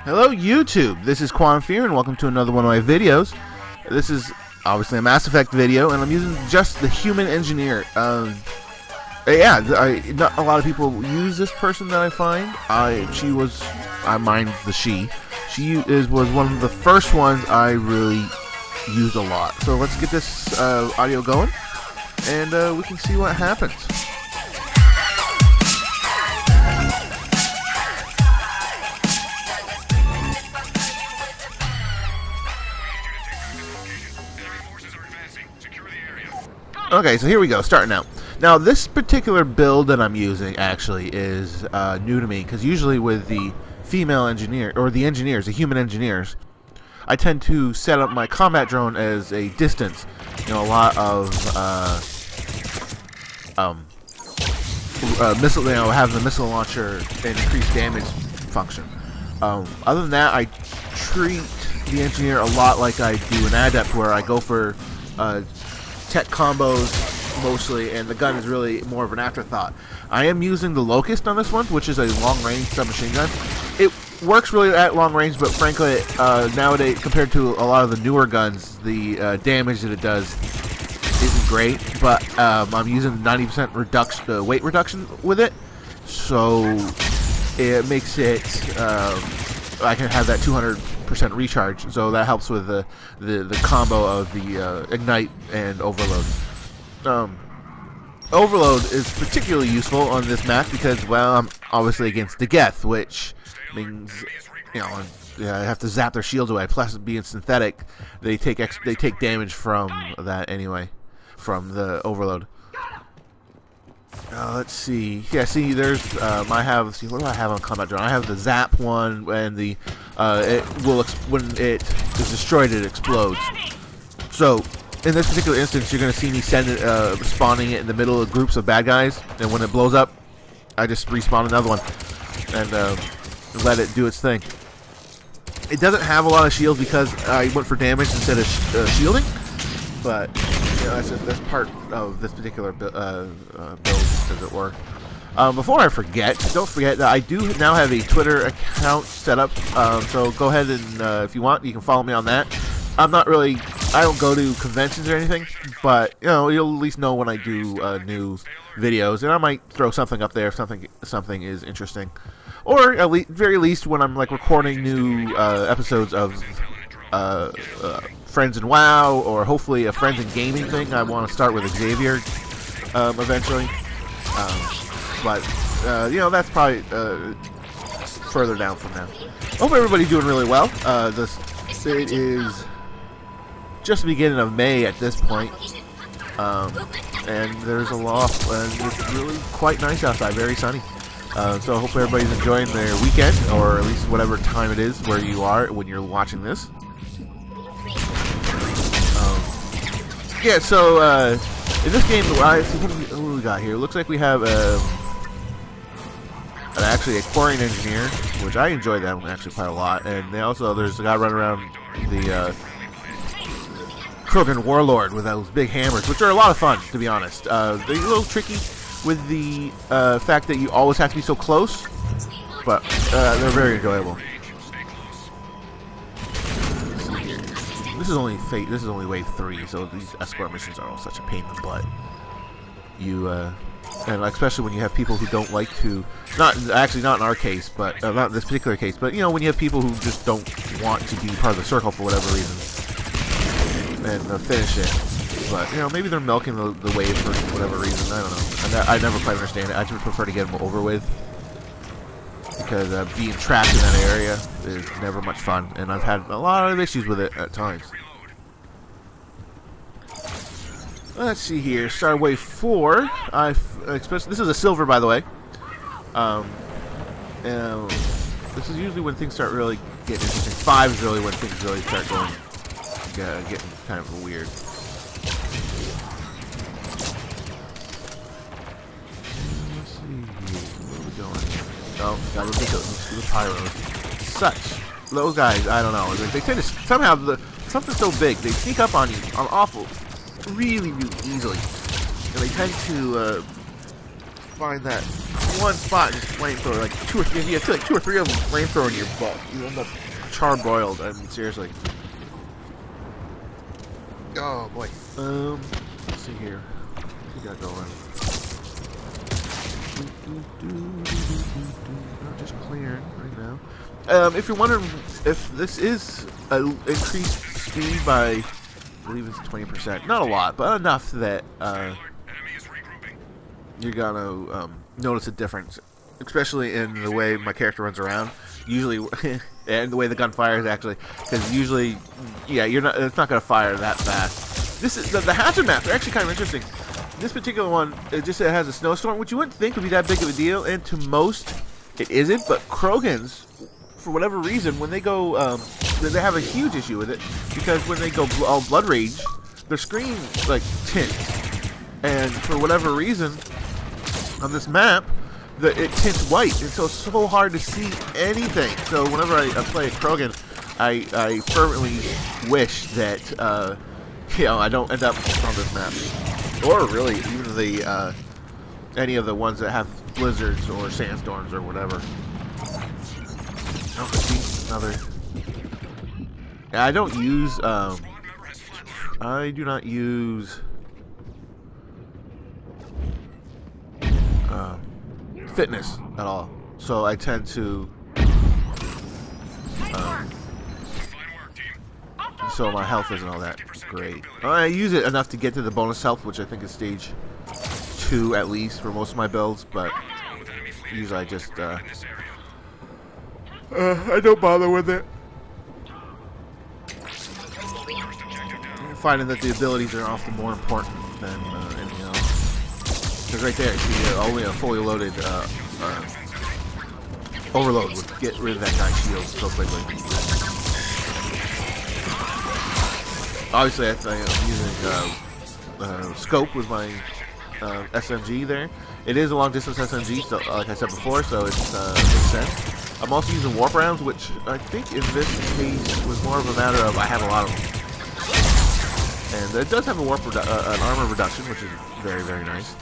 Hello YouTube, this is Fear and welcome to another one of my videos. This is obviously a Mass Effect video and I'm using just the human engineer. Not a lot of people use this person that I find. I mind the she. She was one of the first ones I really used a lot. So let's get this audio going and we can see what happens. Okay, so here we go, starting out. Now, this particular build that I'm using actually is new to me, because usually with the female engineer, or the engineers, the human engineers, I tend to set up my combat drone as a distance. You know, a lot of missile, have the missile launcher and increased damage function. Other than that, I treat the engineer a lot like I do an adept, where I go for tech combos mostly, and the gun is really more of an afterthought. I am using the Locust on this one, which is a long-range submachine gun. It works really at long range, but frankly, nowadays, compared to a lot of the newer guns, the damage that it does isn't great. But I'm using 90% weight reduction with it, so it makes it I can have that 200% recharge, so that helps with the combo of the ignite and overload. Overload is particularly useful on this map because, well, I'm obviously against the Geth, which means, you know, I have to zap their shields away. Plus, being synthetic, they take damage from that anyway, from the overload. Let's see. Yeah, see, there's what do I have on combat drone? I have the zap one, and the when it is destroyed, it explodes. So in this particular instance, you're going to see me spawning it in the middle of groups of bad guys, and when it blows up, I just respawn another one and let it do its thing. It doesn't have a lot of shields because I went for damage instead of shielding, but you know, that's part of this particular build, as it were. Before I forget, don't forget that I do now have a Twitter account set up, so go ahead and if you want, you can follow me on that. I don't go to conventions or anything, but you know, you'll at least know when I do new videos, and I might throw something up there if something is interesting, or at very least when I'm like recording new episodes of Friends in WoW, or hopefully a Friends in Gaming thing. I want to start with Xavier eventually, but you know, that's probably further down from now. Hope everybody's doing really well. It is just the beginning of May at this point, and there's a lot, and it's really quite nice outside, very sunny. So I hope everybody's enjoying their weekend, or at least whatever time it is where you are when you're watching this. Yeah, so in this game, what do we got here? It looks like we have actually a quarrying engineer, which I enjoy that one actually quite a lot, and there's a guy running around the Krogan warlord with those big hammers, which are a lot of fun, to be honest. They're a little tricky with the fact that you always have to be so close, but they're very enjoyable. This is only wave 3, so these escort missions are all such a pain in the butt. And especially when you have people who don't like to, not in our case, but not in this particular case, but you know, when you have people who just don't want to be part of the circle for whatever reason, and finish it. But you know, maybe they're milking the wave for whatever reason. I don't know. And I never quite understand it. I just prefer to get them over with, because being trapped in that area is never much fun, and I've had a lot of issues with it at times. Let's see here. Start wave 4. This is a silver, by the way. This is usually when things start really getting interesting. 5 is really when things really start getting kind of weird. Let's see here. Where are we going? Oh, gotta look at the pyros. Such. Those guys, I don't know. They tend to somehow something so big, they sneak up on you on really, really easily, and they tend to find that one spot and just flamethrower, like two or three. If you have like 2 or 3 of them flamethrower in your butt, you end up charbroiled. I mean, seriously. Oh boy. Let's see here. What we got going? Not just clearing right now. If you're wondering if this is increased speed by, I believe it's 20%. Not a lot, but enough that you're gonna notice a difference, especially in the way my character runs around. Usually, and the way the gun fires actually, because usually, yeah, it's not gonna fire that fast. This is the hazard maps are actually kind of interesting. This particular one, it has a snowstorm, which you wouldn't think would be that big of a deal, and to most, it isn't. But Krogans, for whatever reason, when they go, they have a huge issue with it, because when they go all blood rage, their screen like tints, and for whatever reason, on this map, it tints white, and so it's so hard to see anything. So whenever I play a Krogan, I fervently wish that you know, I don't end up on this map. Or really, even the any of the ones that have blizzards or sandstorms or whatever. Oh, see, another. Yeah, I don't use. I do not use fitness at all. So I tend to. So my health isn't all that great. I use it enough to get to the bonus health, which I think is stage 2 at least for most of my builds, but usually I just I don't bother with it. I'm finding that the abilities are often more important than anything else. Because right there, you see, only a fully loaded overload would get rid of that guy's shield so quickly. Obviously, I'm using scope with my SMG there. It is a long-distance SMG, so like I said before, so it makes sense. I'm also using warp rounds, which I think in this case was more of a matter of I have a lot of them, and it does have a an armor reduction, which is very, very nice.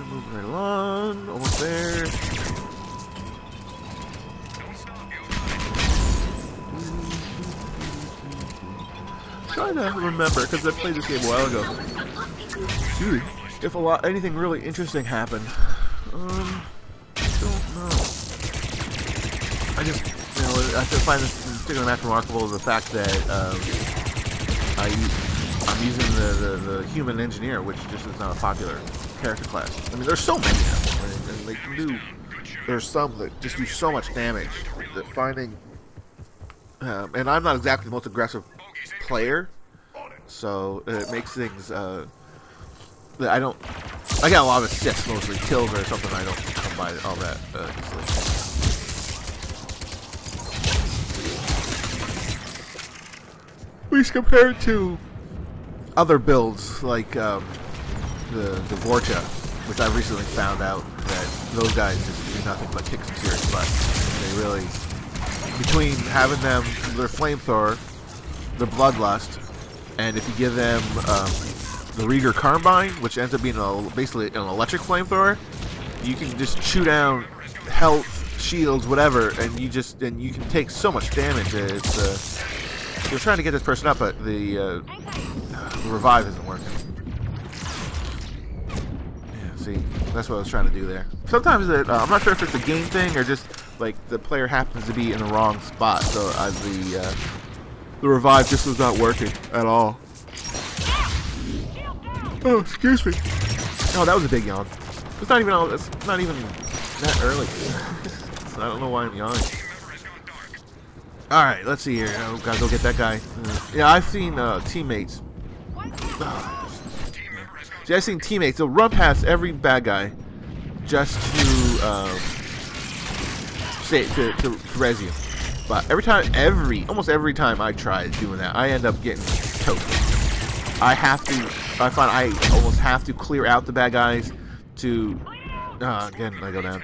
Moving right along, almost there. Trying to remember because I played this game a while ago. Dude, if anything really interesting happened, I don't know. I just, you know, I find this particular match remarkable the fact that I'm using the human engineer, which just is not a popular character class. I mean, there's so many of them, right? And they can do. There's some that just do so much damage that finding. And I'm not exactly the most aggressive player, so it makes things that I got a lot of assists, mostly kills or something. I don't come by all that easily. At least compared to other builds like the Vorcha, which I recently found out that those guys just do nothing but kick some serious butt. They really, between having them their flamethrower, the bloodlust, and if you give them the Rieger Carbine, which ends up being basically an electric flamethrower, you can just chew down health, shields, whatever, and you can take so much damage. It's you're trying to get this person up, but the revive isn't working. Yeah, see, that's what I was trying to do there. Sometimes I'm not sure if it's a game thing or just like the player happens to be in the wrong spot, so the revive just was not working at all. Oh, excuse me. Oh, that was a big yawn. It's not even that early. I don't know why I'm yawning. All right, let's see here. Oh, gotta go get that guy. Yeah, I've seen teammates. See, I've seen teammates. They'll run past every bad guy just to res you. But almost every time I try doing that, I end up getting toasted. I find I almost have to clear out the bad guys to, again, I go down,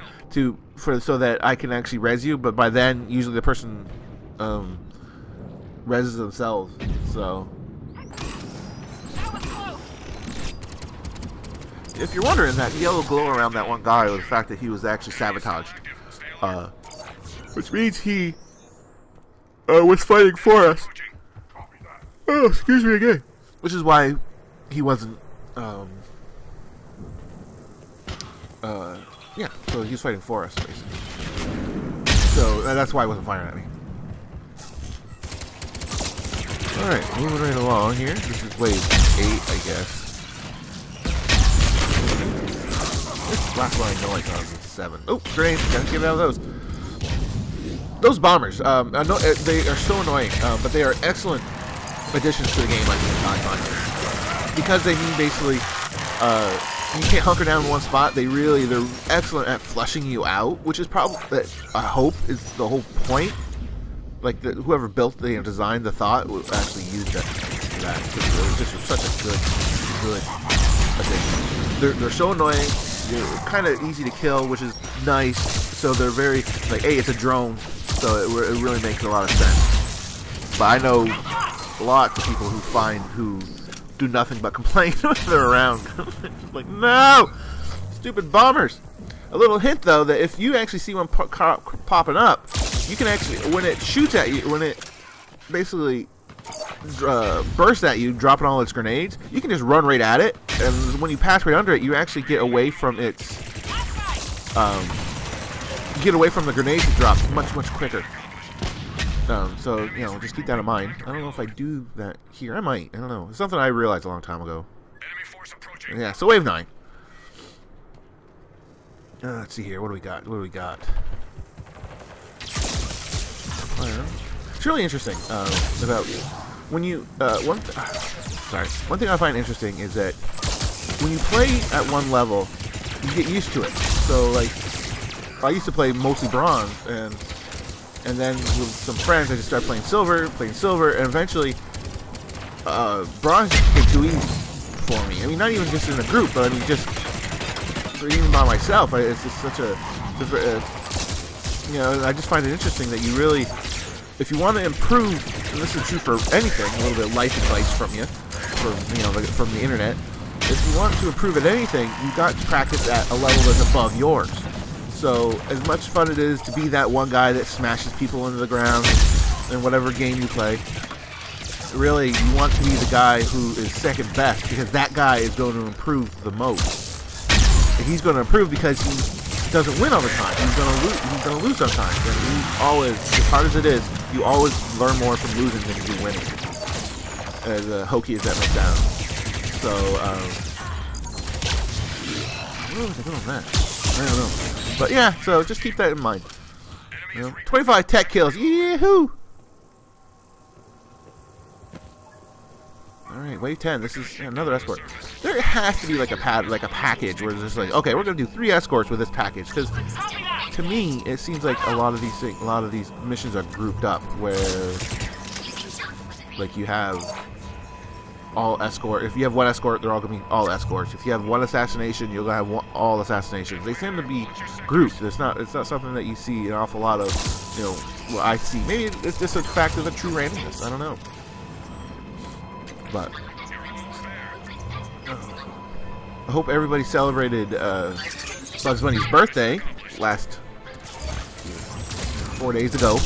so that I can actually res you, but by then, usually the person, reses themselves, so. if you're wondering, that yellow glow around that one guy was the fact that he was actually sabotaged. Which means he was fighting for us. Oh, excuse me again. Which is why he wasn't, yeah, so he was fighting for us, basically. So that's why he wasn't firing at me. Alright, moving right along here. This is wave 8, I guess. This last one I know I thought was 7. Oh, grenades, gotta get out of those. Those bombers, I know they are so annoying, but they are excellent additions to the game, I find. Because they mean basically, you can't hunker down in one spot. They're excellent at flushing you out, which is probably, I hope, is the whole point. Like, whoever built designed the thought would actually use that. It's just such a good addition. They're so annoying. They're kind of easy to kill, which is nice. So they're very, like, hey, it's a drone, so it really makes a lot of sense. But I know lots of people who do nothing but complain when they're around. Like, no! Stupid bombers! A little hint, though, that if you actually see one popping up, you can actually, when it shoots at you, when it basically bursts at you, dropping all its grenades, you can just run right at it, and when you pass right under it, you actually get away from its, get away from the grenades it drops much quicker. So, you know, just keep that in mind. I don't know if I do that here. I might. I don't know. It's something I realized a long time ago. Enemy force approaching. Yeah, so wave 9. Let's see here. What do we got? It's really interesting about when you one thing I find interesting is that when you play at one level, you get used to it. So, like, I used to play mostly bronze, and then with some friends I just started playing silver, and eventually bronze just became too easy for me. I mean, not even just in a group, but I mean just even by myself. It's just such a you know, I just find it interesting that you really, if you want to improve, and this is true for anything, a little bit of life advice from the internet. If you want to improve at anything, you've got to practice at a level that's above yours. So, as much fun it is to be that one guy that smashes people into the ground in whatever game you play, really, you want to be the guy who is second best, because that guy is going to improve the most. And he's going to improve because he doesn't win all the time. He's going to lose sometimes. And you always, as hard as it is, you always learn more from losing than you do winning. As hokey as that may sound. So, what was I doing on that? I don't know. But yeah, so just keep that in mind. You know, 25 tech kills. Yee-hoo! Alright, wave 10. This is another escort. There has to be like a package where it's just like, okay, we're gonna do 3 escorts with this package, because to me it seems like a lot of these missions are grouped up where, like, you have all escort. If you have one escort, they're all gonna be all escorts. If you have one assassination, you're gonna have all assassinations. They tend to be grouped. It's not something that you see an awful lot of. You know, what I see. Maybe it's just a fact of the true randomness. I don't know. But I hope everybody celebrated Bugs Bunny's birthday last 4 days ago.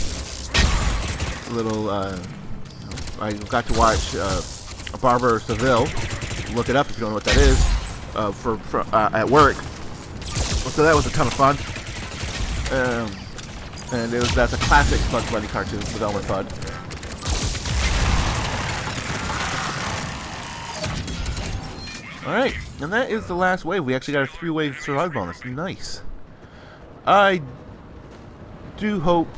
I got to watch Barber Seville. Look it up if you don't know what that is. At work. So that was a ton of fun. And that's a classic Bugs Bunny cartoon with Elmer Fudd. Alright, and that is the last wave. We actually got a 3-wave survival bonus. Nice. I do hope...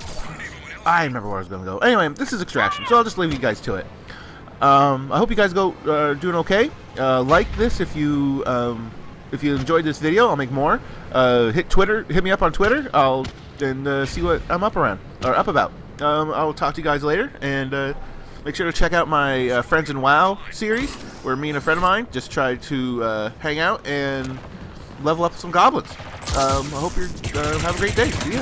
I remember where I was going to go. Anyway, this is Extraction, so I'll just leave you guys to it. I hope you guys doing okay. Like this if you enjoyed this video. I'll make more. Hit me up on Twitter. I'll see what I'm up about. I'll talk to you guys later, and make sure to check out my Friends in WoW series, where me and a friend of mine just try to hang out and level up some goblins. I hope you have a great day. See ya.